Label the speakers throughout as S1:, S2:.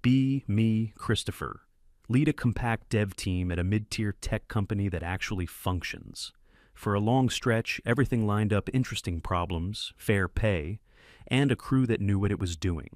S1: Be me, Christopher. Lead a compact dev team at a mid-tier tech company that actually functions. For a long stretch, everything lined up: interesting problems, fair pay, and a crew that knew what it was doing.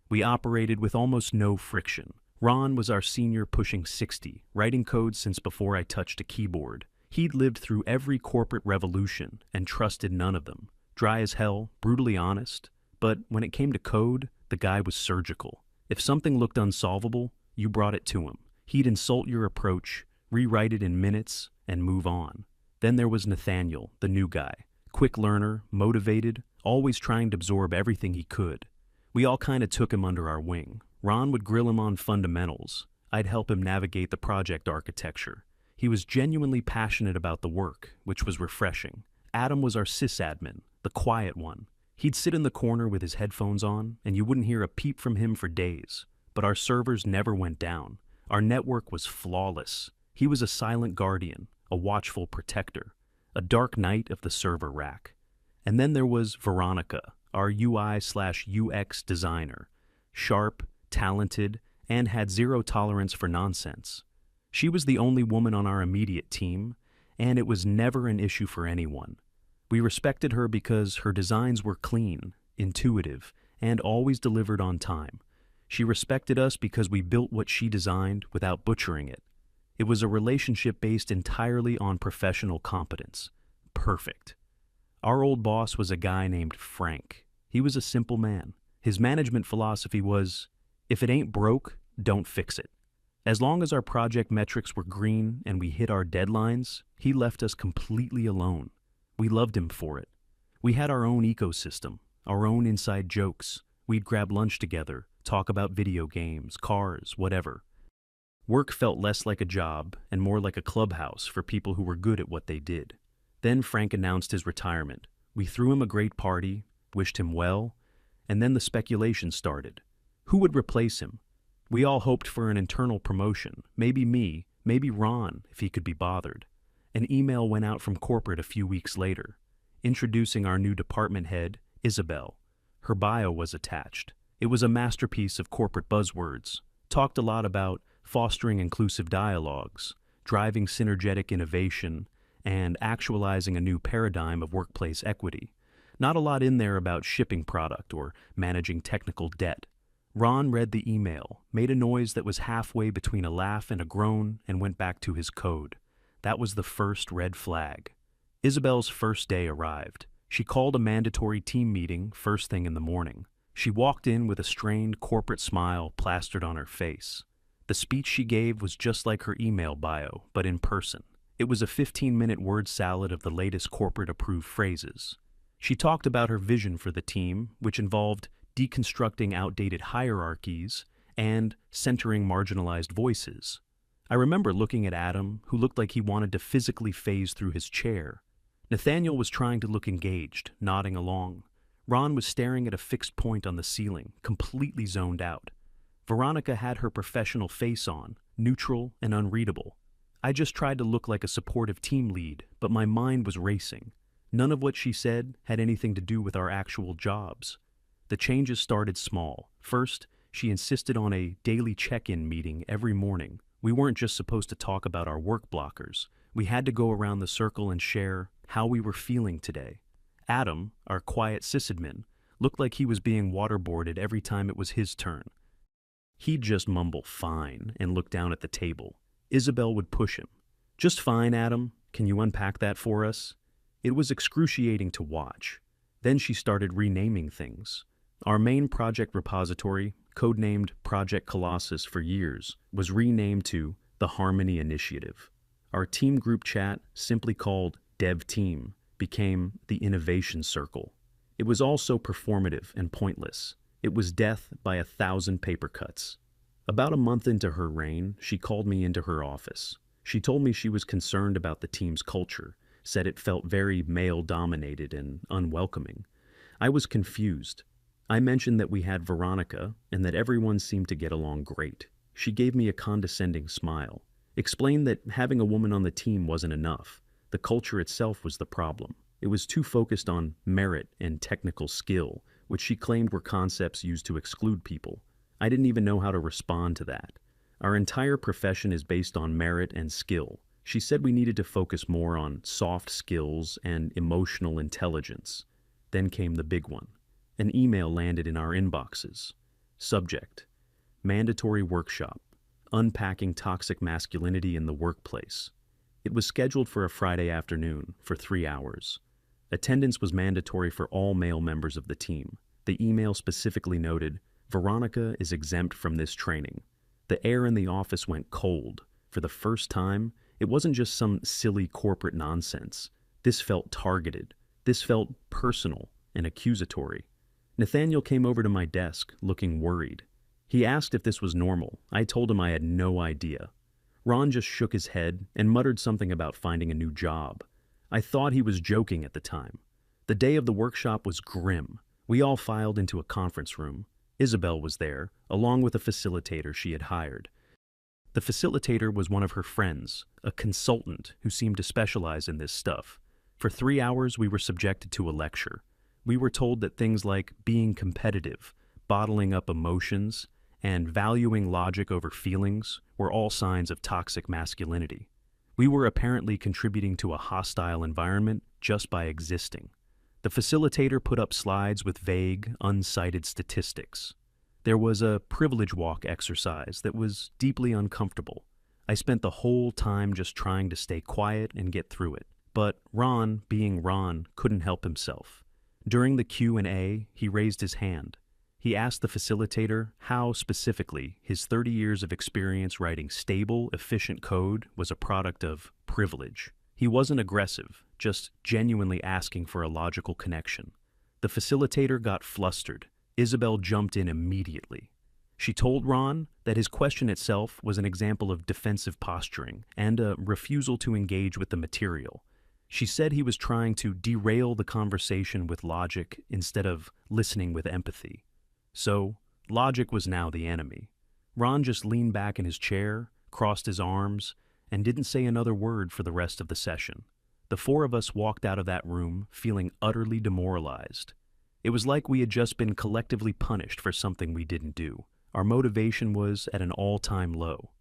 S1: We operated with almost no friction. Ron was our senior, pushing 60, writing code since before I touched a keyboard. He'd lived through every corporate revolution and trusted none of them. Dry as hell, brutally honest, but when it came to code, the guy was surgical. If something looked unsolvable, you brought it to him. He'd insult your approach, rewrite it in minutes, and move on. Then there was Nathaniel, the new guy. Quick learner, motivated, always trying to absorb everything he could. We all kind of took him under our wing. Ron would grill him on fundamentals. I'd help him navigate the project architecture. He was genuinely passionate about the work, which was refreshing. Adam was our sysadmin, the quiet one. He'd sit in the corner with his headphones on, and you wouldn't hear a peep from him for days. But our servers never went down. Our network was flawless. He was a silent guardian, a watchful protector, a dark knight of the server rack. And then there was Veronica, our UI/UX designer. Sharp, talented, and had zero tolerance for nonsense. She was the only woman on our immediate team, and it was never an issue for anyone. We respected her because her designs were clean, intuitive, and always delivered on time. She respected us because we built what she designed without butchering it. It was a relationship based entirely on professional competence. Perfect. Our old boss was a guy named Frank. He was a simple man. His management philosophy was, if it ain't broke, don't fix it. As long as our project metrics were green and we hit our deadlines, he left us completely alone. We loved him for it. We had our own ecosystem, our own inside jokes. We'd grab lunch together, talk about video games, cars, whatever. Work felt less like a job and more like a clubhouse for people who were good at what they did. Then Frank announced his retirement. We threw him a great party, wished him well, and then the speculation started. Who would replace him? We all hoped for an internal promotion, maybe me, maybe Ron, if he could be bothered. An email went out from corporate a few weeks later, introducing our new department head, Isabel. Her bio was attached. It was a masterpiece of corporate buzzwords, talked a lot about fostering inclusive dialogues, driving synergetic innovation, and actualizing a new paradigm of workplace equity. Not a lot in there about shipping product or managing technical debt. Ron read the email, made a noise that was halfway between a laugh and a groan, and went back to his code. That was the first red flag. Isabel's first day arrived. She called a mandatory team meeting first thing in the morning. She walked in with a strained corporate smile plastered on her face. The speech she gave was just like her email bio, but in person. It was a 15-minute word salad of the latest corporate-approved phrases. She talked about her vision for the team, which involved deconstructing outdated hierarchies and centering marginalized voices. I remember looking at Adam, who looked like he wanted to physically phase through his chair. Nathaniel was trying to look engaged, nodding along. Ron was staring at a fixed point on the ceiling, completely zoned out. Veronica had her professional face on, neutral and unreadable. I just tried to look like a supportive team lead, but my mind was racing. None of what she said had anything to do with our actual jobs. The changes started small. First, she insisted on a daily check-in meeting every morning. We weren't just supposed to talk about our work blockers. We had to go around the circle and share how we were feeling today. Adam, our quiet sysadmin, looked like he was being waterboarded every time it was his turn. He'd just mumble "fine" and look down at the table. Isabel would push him. "Just fine, Adam. Can you unpack that for us?" It was excruciating to watch. Then she started renaming things. Our main project repository, codenamed Project Colossus for years, was renamed to the Harmony Initiative. Our team group chat, simply called Dev Team, became the Innovation Circle. It was all so performative and pointless. It was death by 1,000 paper cuts. About a month into her reign, she called me into her office. She told me she was concerned about the team's culture, said it felt very male-dominated and unwelcoming. I was confused. I mentioned that we had Veronica and that everyone seemed to get along great. She gave me a condescending smile, explained that having a woman on the team wasn't enough. The culture itself was the problem. It was too focused on merit and technical skill, which she claimed were concepts used to exclude people. I didn't even know how to respond to that. Our entire profession is based on merit and skill. She said we needed to focus more on soft skills and emotional intelligence. Then came the big one. An email landed in our inboxes. Subject: Mandatory Workshop, Unpacking Toxic Masculinity in the Workplace. It was scheduled for a Friday afternoon for 3 hours. Attendance was mandatory for all male members of the team. The email specifically noted, "Veronica is exempt from this training." The air in the office went cold. For the first time, it wasn't just some silly corporate nonsense. This felt targeted. This felt personal and accusatory. Nathaniel came over to my desk, looking worried. He asked if this was normal. I told him I had no idea. Ron just shook his head and muttered something about finding a new job. I thought he was joking at the time. The day of the workshop was grim. We all filed into a conference room. Isabel was there, along with a facilitator she had hired. The facilitator was one of her friends, a consultant who seemed to specialize in this stuff. For 3 hours, we were subjected to a lecture. We were told that things like being competitive, bottling up emotions, and valuing logic over feelings were all signs of toxic masculinity. We were apparently contributing to a hostile environment just by existing. The facilitator put up slides with vague, uncited statistics. There was a privilege walk exercise that was deeply uncomfortable. I spent the whole time just trying to stay quiet and get through it. But Ron, being Ron, couldn't help himself. During the Q&A, he raised his hand. He asked the facilitator how, specifically, his 30 years of experience writing stable, efficient code was a product of privilege. He wasn't aggressive, just genuinely asking for a logical connection. The facilitator got flustered. Isabel jumped in immediately. She told Ron that his question itself was an example of defensive posturing and a refusal to engage with the material. She said he was trying to derail the conversation with logic instead of listening with empathy. So, logic was now the enemy. Ron just leaned back in his chair, crossed his arms, and didn't say another word for the rest of the session. The four of us walked out of that room feeling utterly demoralized. It was like we had just been collectively punished for something we didn't do. Our motivation was at an all-time low.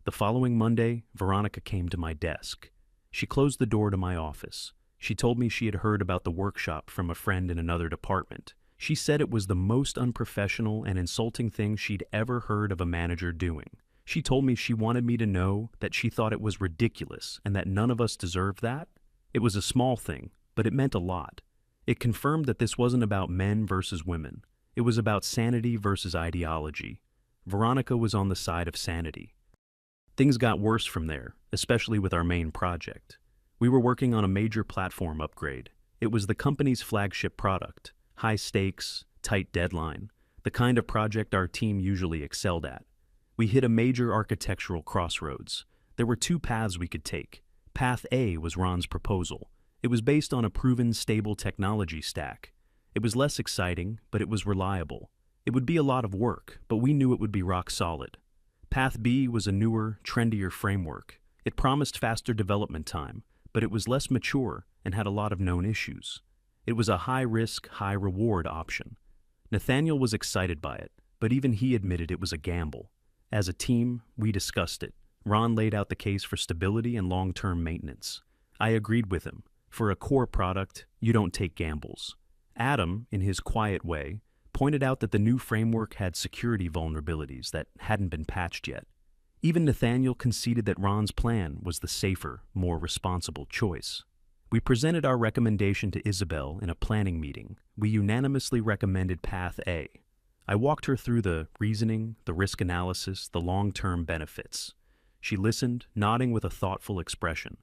S1: The following Monday, Veronica came to my desk. She closed the door to my office. She told me she had heard about the workshop from a friend in another department. She said it was the most unprofessional and insulting thing she'd ever heard of a manager doing. She told me she wanted me to know that she thought it was ridiculous and that none of us deserved that. It was a small thing, but it meant a lot. It confirmed that this wasn't about men versus women. It was about sanity versus ideology. Veronica was on the side of sanity. Things got worse from there, especially with our main project. We were working on a major platform upgrade. It was the company's flagship product. High stakes, tight deadline, the kind of project our team usually excelled at. We hit a major architectural crossroads. There were two paths we could take. Path A was Ron's proposal. It was based on a proven, stable technology stack. It was less exciting, but it was reliable. It would be a lot of work, but we knew it would be rock solid. Path B was a newer, trendier framework. It promised faster development time, but it was less mature and had a lot of known issues. It was a high-risk, high-reward option. Nathaniel was excited by it, but even he admitted it was a gamble. As a team, we discussed it. Ron laid out the case for stability and long-term maintenance. I agreed with him. For a core product, you don't take gambles. Adam, in his quiet way, pointed out that the new framework had security vulnerabilities that hadn't been patched yet. Even Nathaniel conceded that Ron's plan was the safer, more responsible choice. We presented our recommendation to Isabel in a planning meeting. We unanimously recommended Path A. I walked her through the reasoning, the risk analysis, the long-term benefits. She listened, nodding with a thoughtful expression.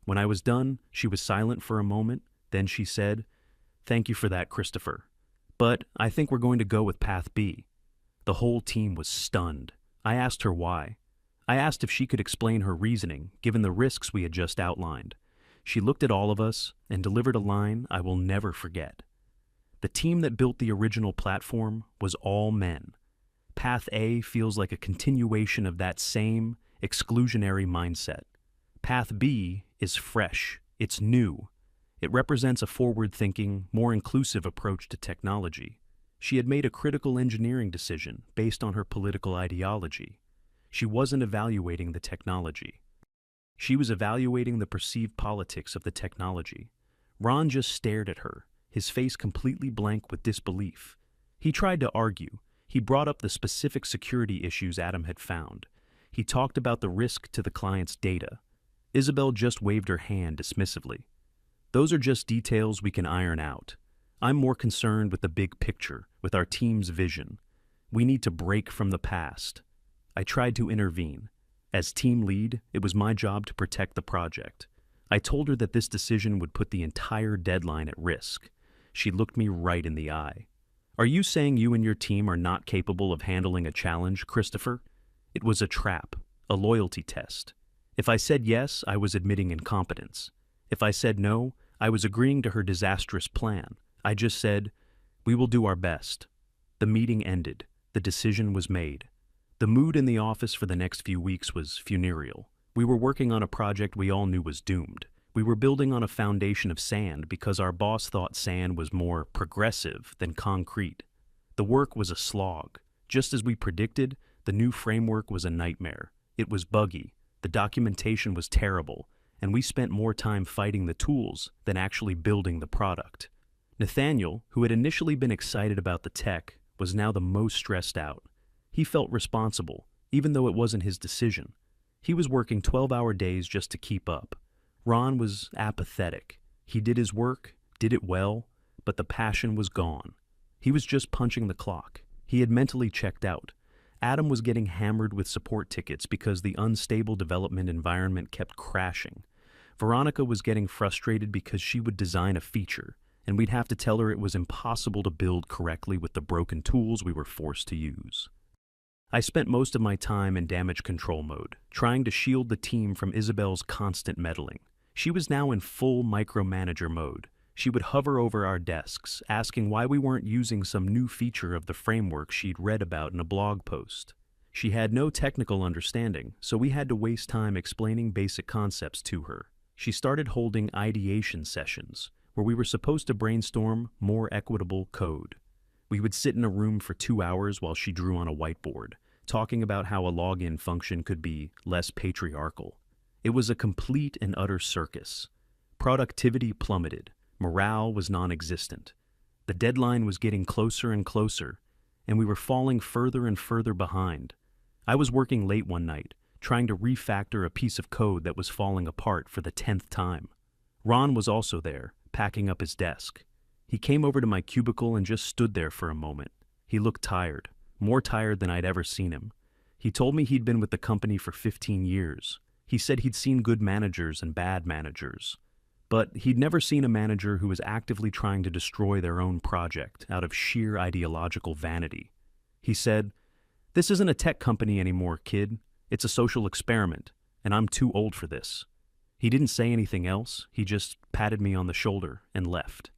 S1: When I was done, she was silent for a moment. Then she said, "Thank you for that, Christopher. But I think we're going to go with Path B." The whole team was stunned. I asked her why. I asked if she could explain her reasoning, given the risks we had just outlined. She looked at all of us and delivered a line I will never forget. The team that built the original platform was all men. Path A feels like a continuation of that same exclusionary mindset. Path B is fresh. It's new. It represents a forward-thinking, more inclusive approach to technology. She had made a critical engineering decision based on her political ideology. She wasn't evaluating the technology. She was evaluating the perceived politics of the technology. Ron just stared at her, his face completely blank with disbelief. He tried to argue. He brought up the specific security issues Adam had found. He talked about the risk to the client's data. Isabel just waved her hand dismissively. Those are just details we can iron out. I'm more concerned with the big picture, with our team's vision. We need to break from the past. I tried to intervene. As team lead, it was my job to protect the project. I told her that this decision would put the entire deadline at risk. She looked me right in the eye. Are you saying you and your team are not capable of handling a challenge, Christopher? It was a trap, a loyalty test. If I said yes, I was admitting incompetence. If I said no, I was agreeing to her disastrous plan. I just said, we will do our best. The meeting ended. The decision was made. The mood in the office for the next few weeks was funereal. We were working on a project we all knew was doomed. We were building on a foundation of sand because our boss thought sand was more progressive than concrete. The work was a slog. Just as we predicted, the new framework was a nightmare. It was buggy, the documentation was terrible, and we spent more time fighting the tools than actually building the product. Nathaniel, who had initially been excited about the tech, was now the most stressed out. He felt responsible, even though it wasn't his decision. He was working 12-hour days just to keep up. Ron was apathetic. He did his work, did it well, but the passion was gone. He was just punching the clock. He had mentally checked out. Adam was getting hammered with support tickets because the unstable development environment kept crashing. Veronica was getting frustrated because she would design a feature, and we'd have to tell her it was impossible to build correctly with the broken tools we were forced to use. I spent most of my time in damage control mode, trying to shield the team from Isabel's constant meddling. She was now in full micromanager mode. She would hover over our desks, asking why we weren't using some new feature of the framework she'd read about in a blog post. She had no technical understanding, so we had to waste time explaining basic concepts to her. She started holding ideation sessions, where we were supposed to brainstorm more equitable code. We would sit in a room for 2 hours while she drew on a whiteboard, talking about how a login function could be less patriarchal. It was a complete and utter circus. Productivity plummeted. Morale was non-existent. The deadline was getting closer and closer, and we were falling further and further behind. I was working late one night, trying to refactor a piece of code that was falling apart for the 10th time. Ron was also there, packing up his desk. He came over to my cubicle and just stood there for a moment. He looked tired, more tired than I'd ever seen him. He told me he'd been with the company for 15 years. He said he'd seen good managers and bad managers, but he'd never seen a manager who was actively trying to destroy their own project out of sheer ideological vanity. He said, "This isn't a tech company anymore, kid. It's a social experiment, and I'm too old for this." He didn't say anything else. He just patted me on the shoulder and left.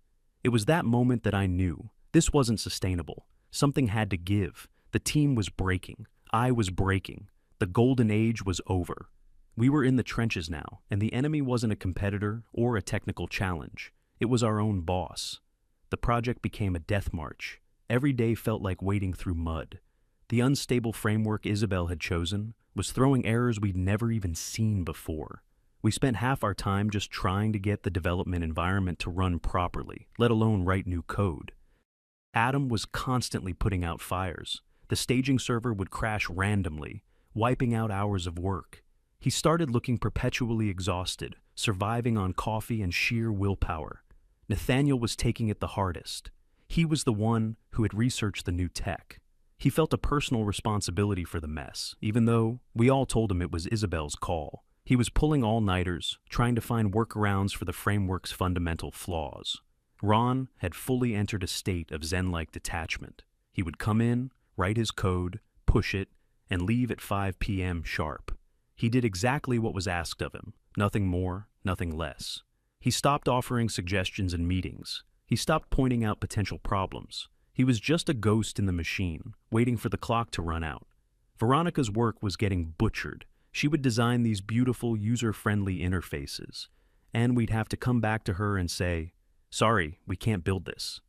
S1: It was that moment that I knew this wasn't sustainable. Something had to give. The team was breaking. I was breaking. The golden age was over. We were in the trenches now, and the enemy wasn't a competitor or a technical challenge. It was our own boss. The project became a death march. Every day felt like wading through mud. The unstable framework Isabel had chosen was throwing errors we'd never even seen before. We spent half our time just trying to get the development environment to run properly, let alone write new code. Adam was constantly putting out fires. The staging server would crash randomly, wiping out hours of work. He started looking perpetually exhausted, surviving on coffee and sheer willpower. Nathaniel was taking it the hardest. He was the one who had researched the new tech. He felt a personal responsibility for the mess, even though we all told him it was Isabel's call. He was pulling all-nighters, trying to find workarounds for the framework's fundamental flaws. Ron had fully entered a state of Zen-like detachment. He would come in, write his code, push it, and leave at 5 p.m. sharp. He did exactly what was asked of him, nothing more, nothing less. He stopped offering suggestions in meetings. He stopped pointing out potential problems. He was just a ghost in the machine, waiting for the clock to run out. Veronica's work was getting butchered. She would design these beautiful, user-friendly interfaces, and we'd have to come back to her and say, "Sorry, we can't build this."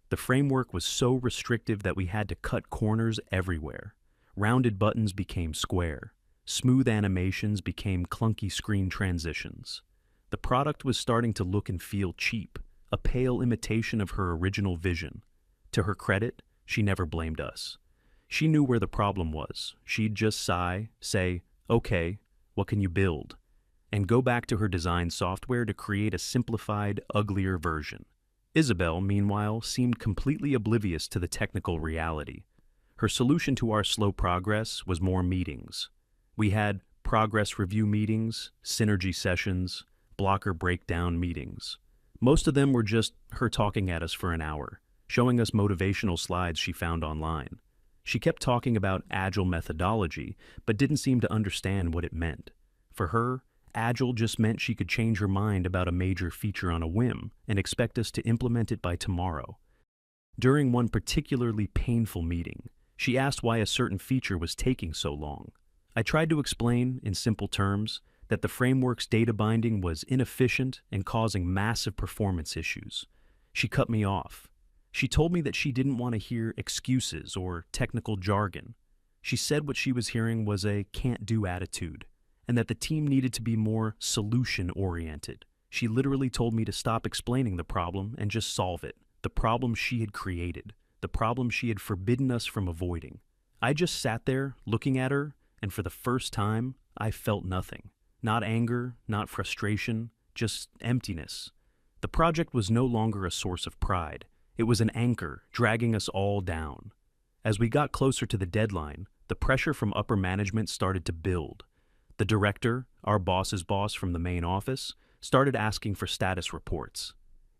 S1: The framework was so restrictive that we had to cut corners everywhere. Rounded buttons became square. Smooth animations became clunky screen transitions. The product was starting to look and feel cheap, a pale imitation of her original vision. To her credit, she never blamed us. She knew where the problem was. She'd just sigh, say, "Okay, what can you build?" and go back to her design software to create a simplified, uglier version. Isabel, meanwhile, seemed completely oblivious to the technical reality. Her solution to our slow progress was more meetings. We had progress review meetings, synergy sessions, blocker breakdown meetings. Most of them were just her talking at us for an hour, showing us motivational slides she found online. She kept talking about agile methodology, but didn't seem to understand what it meant. For her, agile just meant she could change her mind about a major feature on a whim and expect us to implement it by tomorrow. During one particularly painful meeting, she asked why a certain feature was taking so long. I tried to explain, in simple terms, that the framework's data binding was inefficient and causing massive performance issues. She cut me off. She told me that she didn't want to hear excuses or technical jargon. She said what she was hearing was a can't-do attitude, and that the team needed to be more solution-oriented. She literally told me to stop explaining the problem and just solve it, the problem she had created, the problem she had forbidden us from avoiding. I just sat there, looking at her, and for the first time, I felt nothing. Not anger, not frustration, just emptiness. The project was no longer a source of pride. It was an anchor, dragging us all down. As we got closer to the deadline, the pressure from upper management started to build. The director, our boss's boss from the main office, started asking for status reports.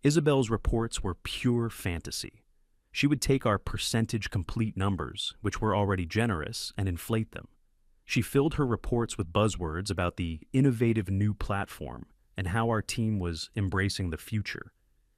S1: Isabel's reports were pure fantasy. She would take our percentage complete numbers, which were already generous, and inflate them. She filled her reports with buzzwords about the innovative new platform and how our team was embracing the future.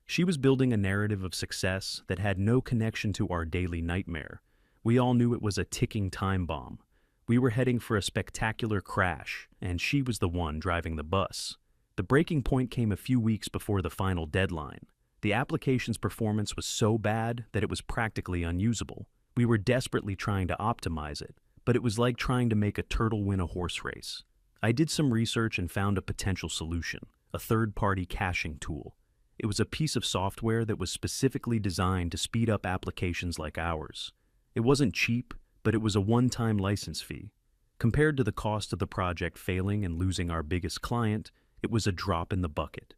S1: She was building a narrative of success that had no connection to our daily nightmare. We all knew it was a ticking time bomb. We were heading for a spectacular crash, and she was the one driving the bus. The breaking point came a few weeks before the final deadline. The application's performance was so bad that it was practically unusable. We were desperately trying to optimize it, but it was like trying to make a turtle win a horse race. I did some research and found a potential solution, a third-party caching tool. It was a piece of software that was specifically designed to speed up applications like ours. It wasn't cheap, but it was a one-time license fee. Compared to the cost of the project failing and losing our biggest client, it was a drop in the bucket.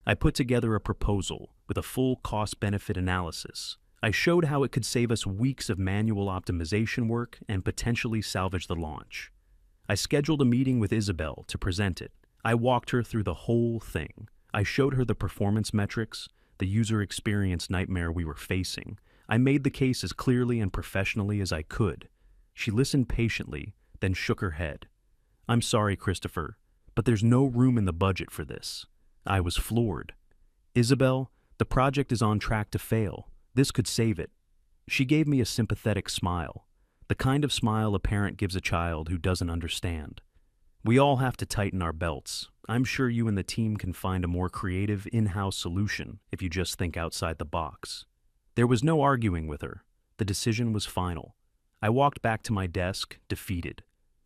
S1: I put together a proposal with a full cost-benefit analysis. I showed how it could save us weeks of manual optimization work and potentially salvage the launch. I scheduled a meeting with Isabel to present it. I walked her through the whole thing. I showed her the performance metrics, the user experience nightmare we were facing. I made the case as clearly and professionally as I could. She listened patiently, then shook her head. "I'm sorry, Christopher, but there's no room in the budget for this." I was floored. "Isabel, the project is on track to fail. This could save it." She gave me a sympathetic smile, the kind of smile a parent gives a child who doesn't understand. "We all have to tighten our belts. I'm sure you and the team can find a more creative in-house solution if you just think outside the box." There was no arguing with her. The decision was final. I walked back to my desk, defeated.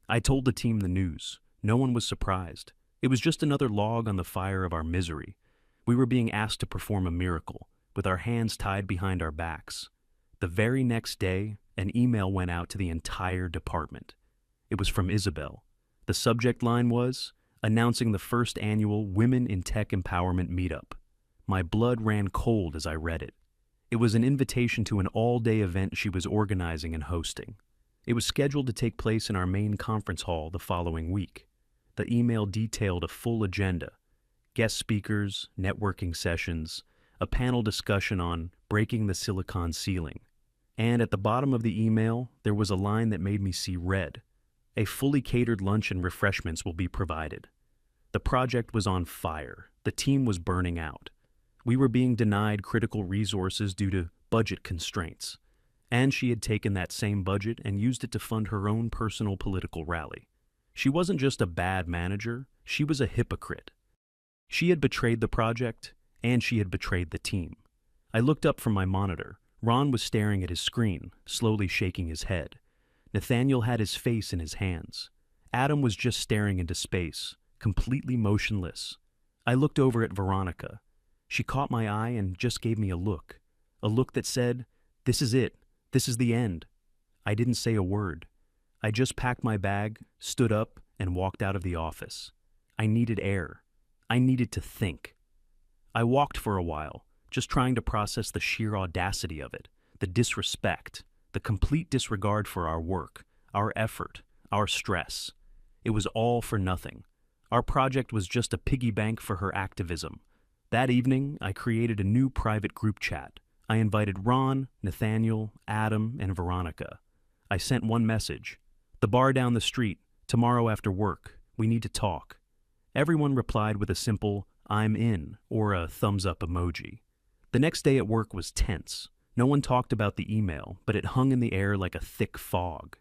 S1: I told the team the news. No one was surprised. It was just another log on the fire of our misery. We were being asked to perform a miracle, with our hands tied behind our backs. The very next day, an email went out to the entire department. It was from Isabel. The subject line was, announcing the first annual Women in Tech Empowerment Meetup. My blood ran cold as I read it. It was an invitation to an all-day event she was organizing and hosting. It was scheduled to take place in our main conference hall the following week. The email detailed a full agenda: guest speakers, networking sessions, a panel discussion on breaking the silicon ceiling. And at the bottom of the email, there was a line that made me see red. A fully catered lunch and refreshments will be provided. The project was on fire. The team was burning out. We were being denied critical resources due to budget constraints. And she had taken that same budget and used it to fund her own personal political rally. She wasn't just a bad manager, she was a hypocrite. She had betrayed the project, and she had betrayed the team. I looked up from my monitor. Ron was staring at his screen, slowly shaking his head. Nathaniel had his face in his hands. Adam was just staring into space, completely motionless. I looked over at Veronica. She caught my eye and just gave me a look that said, "This is it. This is the end." I didn't say a word. I just packed my bag, stood up, and walked out of the office. I needed air. I needed to think. I walked for a while, just trying to process the sheer audacity of it, the disrespect, the complete disregard for our work, our effort, our stress. It was all for nothing. Our project was just a piggy bank for her activism. That evening, I created a new private group chat. I invited Ron, Nathaniel, Adam, and Veronica. I sent one message: "The bar down the street, tomorrow after work. We need to talk." Everyone replied with a simple "I'm in" or a thumbs up emoji. The next day at work was tense. No one talked about the email, but it hung in the air like a thick fog.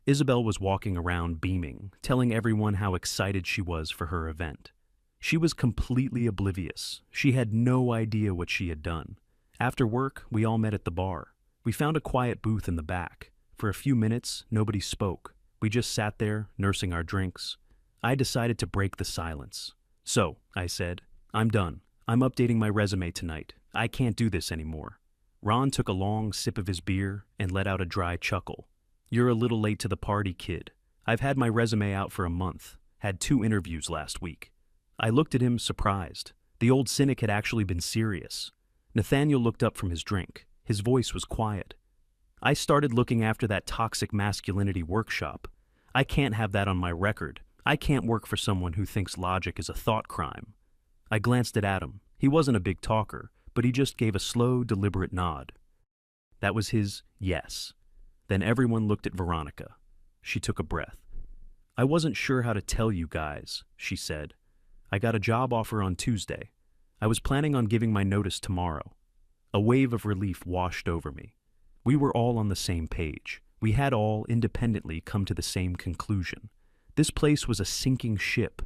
S1: Isabel was walking around beaming, telling everyone how excited she was for her event. She was completely oblivious. She had no idea what she had done. After work, we all met at the bar. We found a quiet booth in the back. For a few minutes, nobody spoke. We just sat there, nursing our drinks. I decided to break the silence. "So," I said, "I'm done. I'm updating my resume tonight. I can't do this anymore." Ron took a long sip of his beer and let out a dry chuckle. "You're a little late to the party, kid. I've had my resume out for a month. Had 2 interviews last week." I looked at him, surprised. The old cynic had actually been serious. Nathaniel looked up from his drink. His voice was quiet. "I started looking after that toxic masculinity workshop. I can't have that on my record. I can't work for someone who thinks logic is a thought crime." I glanced at Adam. He wasn't a big talker, but he just gave a slow, deliberate nod. That was his yes. Then everyone looked at Veronica. She took a breath. "I wasn't sure how to tell you guys," she said. "I got a job offer on Tuesday. I was planning on giving my notice tomorrow." A wave of relief washed over me. We were all on the same page. We had all independently come to the same conclusion. This place was a sinking ship,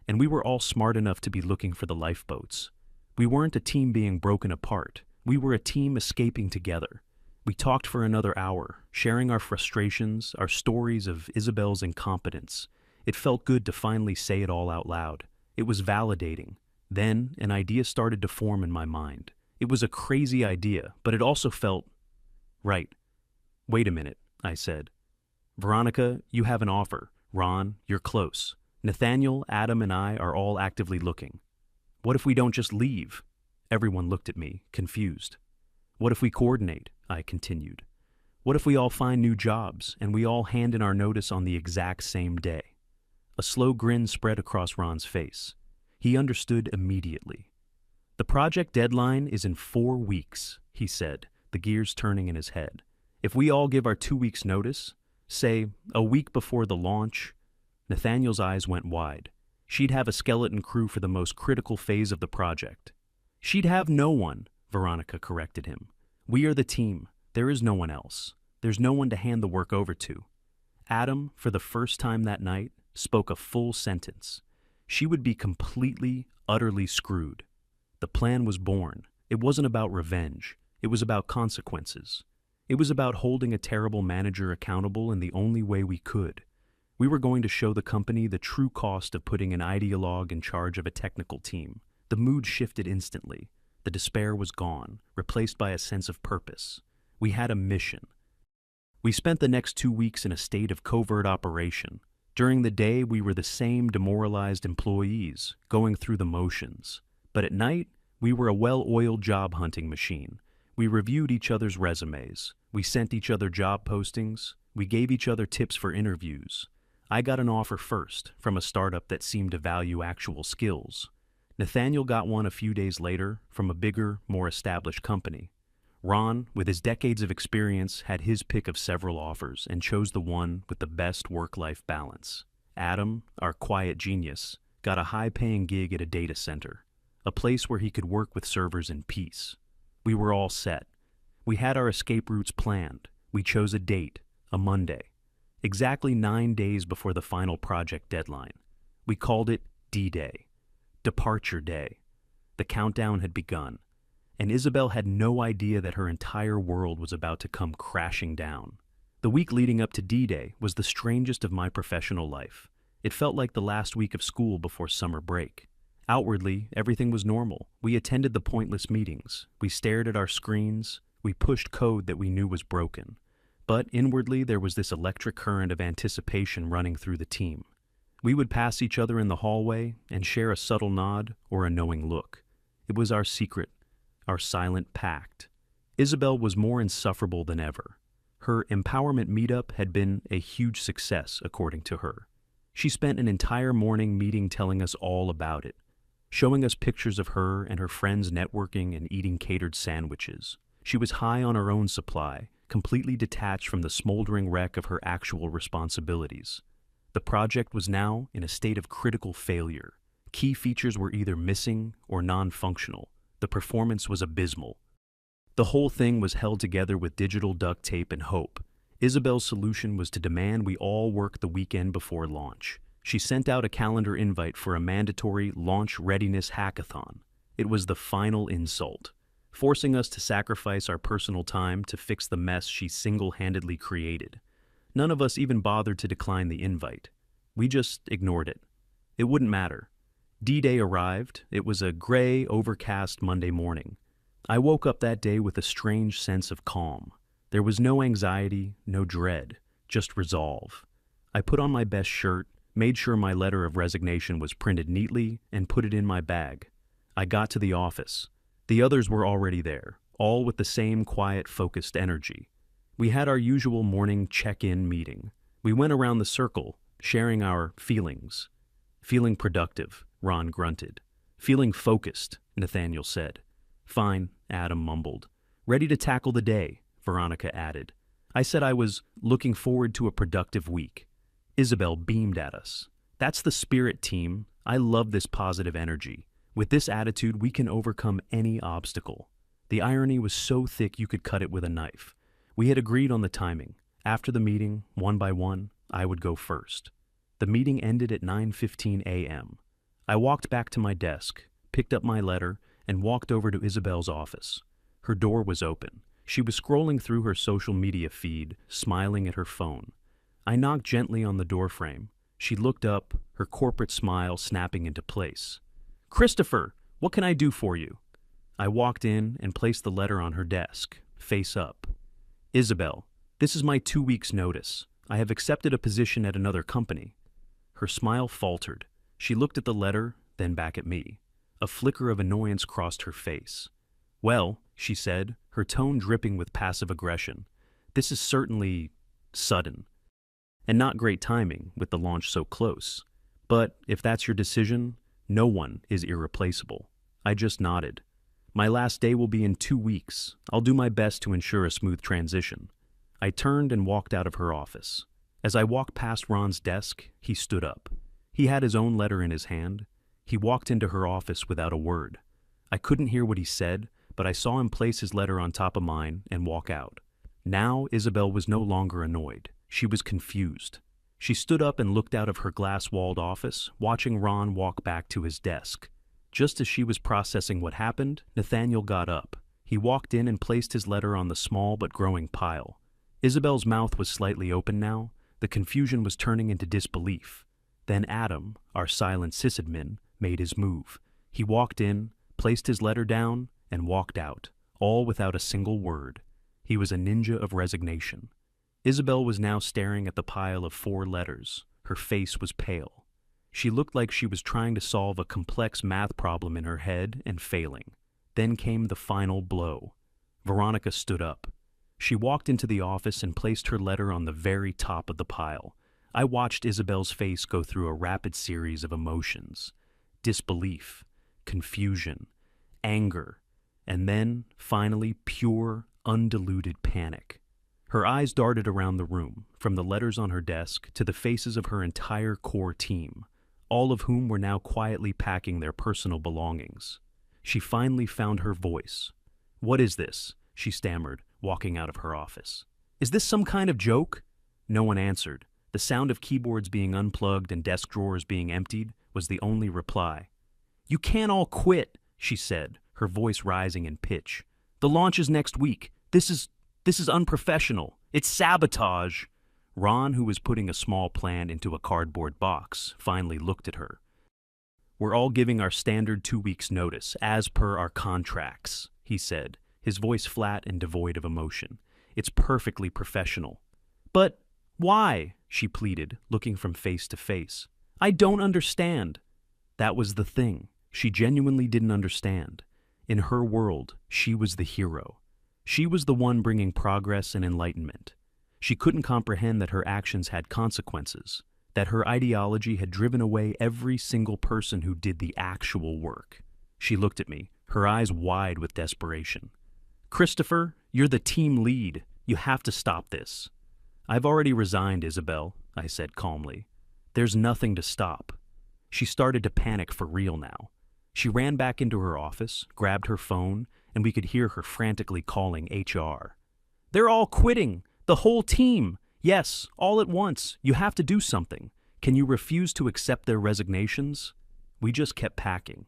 S1: and we were all smart enough to be looking for the lifeboats. We weren't a team being broken apart. We were a team escaping together. We talked for another hour, sharing our frustrations, our stories of Isabel's incompetence. It felt good to finally say it all out loud. It was validating. Then, an idea started to form in my mind. It was a crazy idea, but it also felt right. "Wait a minute," I said. "Veronica, you have an offer. Ron, you're close. Nathaniel, Adam, and I are all actively looking. What if we don't just leave?" Everyone looked at me, confused. "What if we coordinate?" I continued. "What if we all find new jobs, and we all hand in our notice on the exact same day?" A slow grin spread across Ron's face. He understood immediately. "The project deadline is in 4 weeks, he said, the gears turning in his head. "If we all give our 2 weeks' notice, say, a week before the launch..." Nathaniel's eyes went wide. "She'd have a skeleton crew for the most critical phase of the project." "She'd have no one," Veronica corrected him. "We are the team. There is no one else. There's no one to hand the work over to." Adam, for the first time that night, spoke a full sentence. She would be completely, utterly screwed. The plan was born. It wasn't about revenge. It was about consequences. It was about holding a terrible manager accountable in the only way we could. We were going to show the company the true cost of putting an ideologue in charge of a technical team. The mood shifted instantly. The despair was gone, replaced by a sense of purpose. We had a mission. We spent the next 2 weeks in a state of covert operation. During the day, we were the same demoralized employees, going through the motions. But at night, we were a well-oiled job hunting machine. We reviewed each other's resumes. We sent each other job postings. We gave each other tips for interviews. I got an offer first, from a startup that seemed to value actual skills. Nathaniel got one a few days later from a bigger, more established company. Ron, with his decades of experience, had his pick of several offers and chose the one with the best work-life balance. Adam, our quiet genius, got a high-paying gig at a data center, a place where he could work with servers in peace. We were all set. We had our escape routes planned. We chose a date, a Monday, exactly 9 days before the final project deadline. We called it D-Day, Departure Day. The countdown had begun. and Isabel had no idea that her entire world was about to come crashing down. The week leading up to D-Day was the strangest of my professional life. It felt like the last week of school before summer break. Outwardly, everything was normal. We attended the pointless meetings. We stared at our screens. We pushed code that we knew was broken. But inwardly, there was this electric current of anticipation running through the team. We would pass each other in the hallway and share a subtle nod or a knowing look. It was our secret, our silent pact. Isabel was more insufferable than ever. Her empowerment meetup had been a huge success, according to her. She spent an entire morning meeting telling us all about it, showing us pictures of her and her friends networking and eating catered sandwiches. She was high on her own supply, completely detached from the smoldering wreck of her actual responsibilities. The project was now in a state of critical failure. Key features were either missing or non-functional. The performance was abysmal. The whole thing was held together with digital duct tape and hope. Isabel's solution was to demand we all work the weekend before launch. She sent out a calendar invite for a mandatory launch readiness hackathon. It was the final insult, forcing us to sacrifice our personal time to fix the mess she single-handedly created. None of us even bothered to decline the invite. We just ignored it. It wouldn't matter. D-Day arrived. It was a gray, overcast Monday morning. I woke up that day with a strange sense of calm. There was no anxiety, no dread, just resolve. I put on my best shirt, made sure my letter of resignation was printed neatly, and put it in my bag. I got to the office. The others were already there, all with the same quiet, focused energy. We had our usual morning check-in meeting. We went around the circle, sharing our feelings. Feeling productive, Ron grunted. Feeling focused, Nathaniel said. Fine, Adam mumbled. Ready to tackle the day, Veronica added. I said I was looking forward to a productive week. Isabel beamed at us. That's the spirit, team. I love this positive energy. With this attitude, we can overcome any obstacle. The irony was so thick you could cut it with a knife. We had agreed on the timing. After the meeting, one by one, I would go first. The meeting ended at 9:15 a.m. I walked back to my desk, picked up my letter, and walked over to Isabel's office. Her door was open. She was scrolling through her social media feed, smiling at her phone. I knocked gently on the doorframe. She looked up, her corporate smile snapping into place. Christopher, what can I do for you? I walked in and placed the letter on her desk, face up. Isabel, this is my 2 weeks' notice. I have accepted a position at another company. Her smile faltered. She looked at the letter, then back at me. A flicker of annoyance crossed her face. Well, she said, her tone dripping with passive aggression, this is certainly sudden. And not great timing with the launch so close. But if that's your decision, no one is irreplaceable. I just nodded. My last day will be in 2 weeks. I'll do my best to ensure a smooth transition. I turned and walked out of her office. As I walked past Ron's desk, he stood up. He had his own letter in his hand. He walked into her office without a word. I couldn't hear what he said, but I saw him place his letter on top of mine and walk out. Now Isabel was no longer annoyed. She was confused. She stood up and looked out of her glass-walled office, watching Ron walk back to his desk. Just as she was processing what happened, Nathaniel got up. He walked in and placed his letter on the small but growing pile. Isabel's mouth was slightly open now. The confusion was turning into disbelief. Then Adam, our silent sysadmin, made his move. He walked in, placed his letter down, and walked out, all without a single word. He was a ninja of resignation. Isabel was now staring at the pile of 4 letters. Her face was pale. She looked like she was trying to solve a complex math problem in her head and failing. Then came the final blow. Veronica stood up. She walked into the office and placed her letter on the very top of the pile. I watched Isabel's face go through a rapid series of emotions. Disbelief, confusion, anger, and then, finally, pure, undiluted panic. Her eyes darted around the room, from the letters on her desk to the faces of her entire core team, all of whom were now quietly packing their personal belongings. She finally found her voice. "What is this?" she stammered, walking out of her office. "Is this some kind of joke?" No one answered. The sound of keyboards being unplugged and desk drawers being emptied was the only reply. "You can't all quit," she said, her voice rising in pitch. "The launch is next week. This is unprofessional. It's sabotage." Ron, who was putting a small plan into a cardboard box, finally looked at her. "We're all giving our standard 2 weeks' notice, as per our contracts," he said, his voice flat and devoid of emotion. "It's perfectly professional." "But why?" she pleaded, looking from face to face. "I don't understand." That was the thing. She genuinely didn't understand. In her world, she was the hero. She was the one bringing progress and enlightenment. She couldn't comprehend that her actions had consequences, that her ideology had driven away every single person who did the actual work. She looked at me, her eyes wide with desperation. "Christopher, you're the team lead. You have to stop this." "I've already resigned, Isabel," I said calmly. "There's nothing to stop." She started to panic for real now. She ran back into her office, grabbed her phone, and we could hear her frantically calling HR. "They're all quitting! The whole team! Yes, all at once. You have to do something. Can you refuse to accept their resignations?" We just kept packing.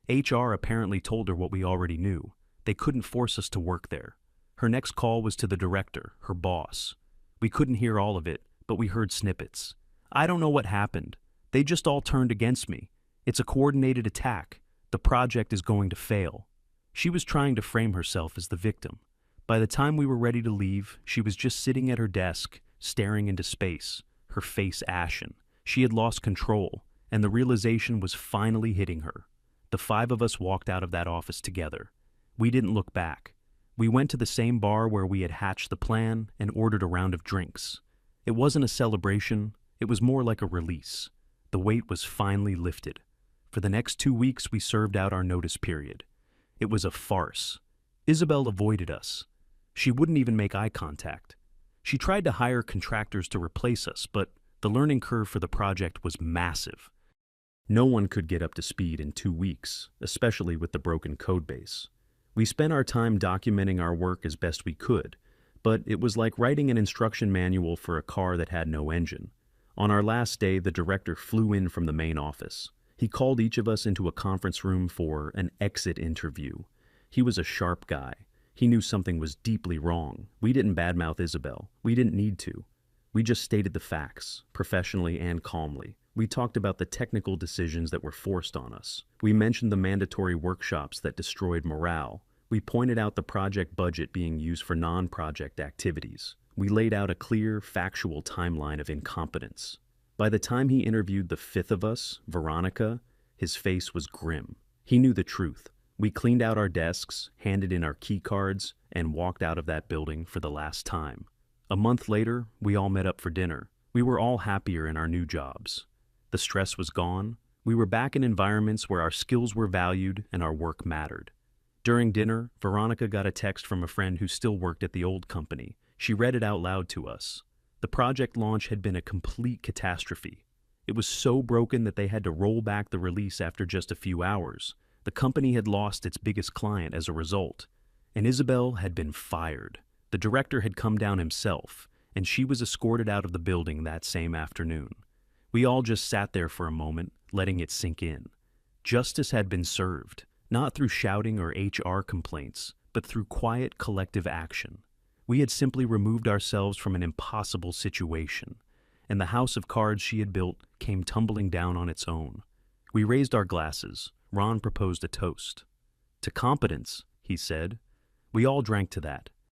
S1: HR apparently told her what we already knew. They couldn't force us to work there. Her next call was to the director, her boss. We couldn't hear all of it, but we heard snippets. "I don't know what happened. They just all turned against me. It's a coordinated attack. The project is going to fail." She was trying to frame herself as the victim. By the time we were ready to leave, she was just sitting at her desk, staring into space, her face ashen. She had lost control, and the realization was finally hitting her. The 5 of us walked out of that office together. We didn't look back. We went to the same bar where we had hatched the plan and ordered a round of drinks. It wasn't a celebration, it was more like a release. The weight was finally lifted. For the next 2 weeks, we served out our notice period. It was a farce. Isabel avoided us. She wouldn't even make eye contact. She tried to hire contractors to replace us, but the learning curve for the project was massive. No one could get up to speed in 2 weeks, especially with the broken codebase. We spent our time documenting our work as best we could, but it was like writing an instruction manual for a car that had no engine. On our last day, the director flew in from the main office. He called each of us into a conference room for an exit interview. He was a sharp guy. He knew something was deeply wrong. We didn't badmouth Isabel. We didn't need to. We just stated the facts, professionally and calmly. We talked about the technical decisions that were forced on us. We mentioned the mandatory workshops that destroyed morale. We pointed out the project budget being used for non-project activities. We laid out a clear, factual timeline of incompetence. By the time he interviewed the 5th of us, Veronica, his face was grim. He knew the truth. We cleaned out our desks, handed in our key cards, and walked out of that building for the last time. A month later, we all met up for dinner. We were all happier in our new jobs. The stress was gone. We were back in environments where our skills were valued and our work mattered. During dinner, Veronica got a text from a friend who still worked at the old company. She read it out loud to us. The project launch had been a complete catastrophe. It was so broken that they had to roll back the release after just a few hours. The company had lost its biggest client as a result, and Isabel had been fired. The director had come down himself, and she was escorted out of the building that same afternoon. We all just sat there for a moment, letting it sink in. Justice had been served, not through shouting or HR complaints, but through quiet collective action. We had simply removed ourselves from an impossible situation, and the house of cards she had built came tumbling down on its own. We raised our glasses. Ron proposed a toast. "To competence," he said. We all drank to that.